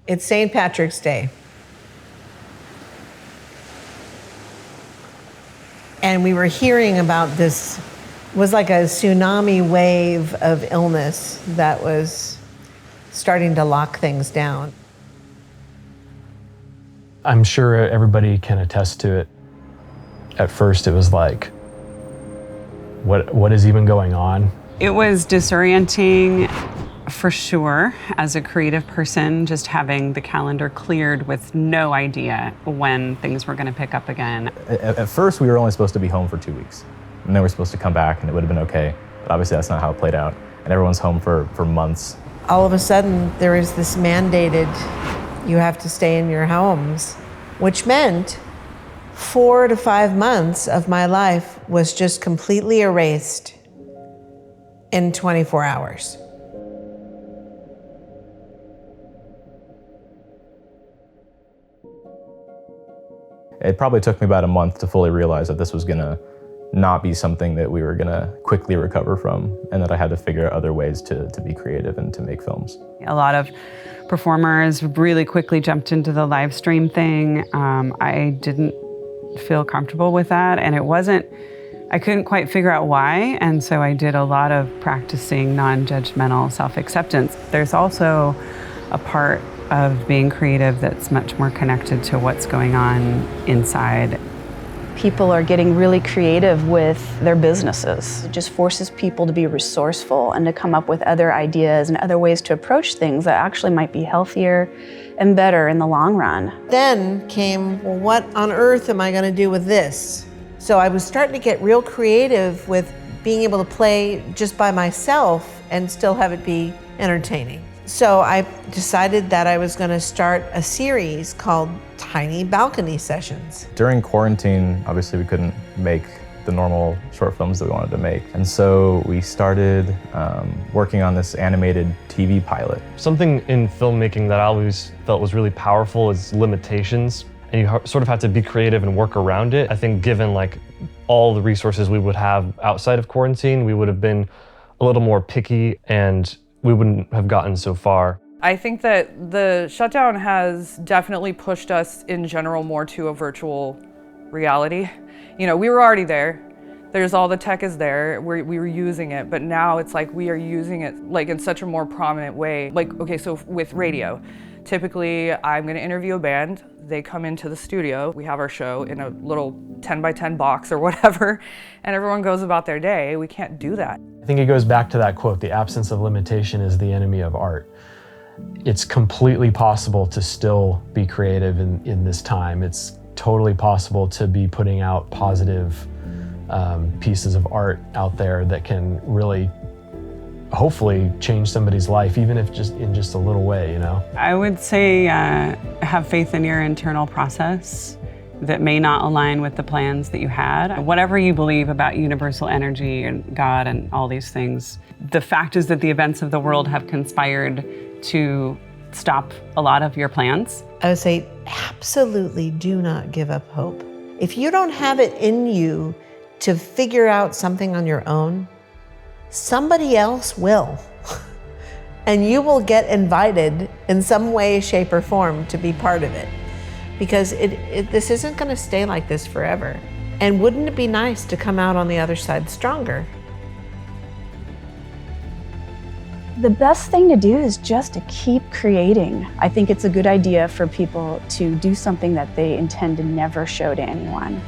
It's St. Patrick's Day. And we were hearing about this, was like a tsunami wave of illness that was starting to lock things down. I'm sure everybody can attest to it. At first it was like, what is even going on? It was disorienting for sure as a creative person, just having the calendar cleared with no idea when things were going to pick up again. At first we were only supposed to be home for 2 weeks, and then we're supposed to come back and it would have been okay. But obviously that's not how it played out, and everyone's home for months. All of a sudden there is this mandated, you have to stay in your homes, which meant 4 to 5 months of my life was just completely erased in 24 hours. It probably took me about a month to fully realize that this was gonna not be something that we were gonna quickly recover from, and that I had to figure out other ways to be creative and to make films. A lot of performers really quickly jumped into the live stream thing. I didn't feel comfortable with that, and I couldn't quite figure out why, and so I did a lot of practicing non-judgmental self-acceptance. There's also a part of being creative that's much more connected to what's going on inside. People are getting really creative with their businesses. It just forces people to be resourceful and to come up with other ideas and other ways to approach things that actually might be healthier and better in the long run. Then came, well, what on earth am I going to do with this? So I was starting to get real creative with being able to play just by myself and still have it be entertaining. So I decided that I was going to start a series called Tiny Balcony Sessions. During quarantine, obviously we couldn't make the normal short films that we wanted to make. And so we started working on this animated TV pilot. Something in filmmaking that I always felt was really powerful is limitations. And you sort of have to be creative and work around it. I think given like all the resources we would have outside of quarantine, we would have been a little more picky and we wouldn't have gotten so far. I think that the shutdown has definitely pushed us in general more to a virtual reality. You know, we were already there. There's all the tech is there. We were using it, but now it's like we are using it like in such a more prominent way. Like, okay, so with radio, typically I'm gonna interview a band. They come into the studio. We have our show in a little 10 by 10 box or whatever, and everyone goes about their day. We can't do that. I think it goes back to that quote, the absence of limitation is the enemy of art. It's completely possible to still be creative in this time. It's totally possible to be putting out positive pieces of art out there that can really, hopefully, change somebody's life, even if just in just a little way, you know? I would say have faith in your internal process that may not align with the plans that you had. Whatever you believe about universal energy and God and all these things, the fact is that the events of the world have conspired to stop a lot of your plans. I would say absolutely do not give up hope. If you don't have it in you to figure out something on your own, somebody else will. And you will get invited in some way, shape, or form to be part of it. Because this isn't going to stay like this forever. And wouldn't it be nice to come out on the other side stronger? The best thing to do is just to keep creating. I think it's a good idea for people to do something that they intend to never show to anyone.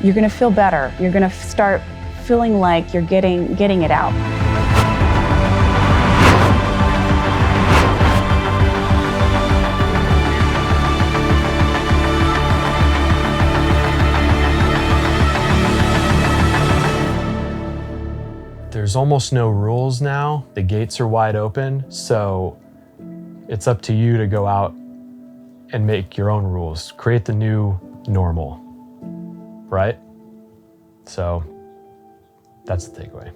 You're going to feel better. You're going to start feeling like you're getting it out. There's almost no rules now. The gates are wide open, so it's up to you to go out and make your own rules. Create the new normal, right? So that's the takeaway.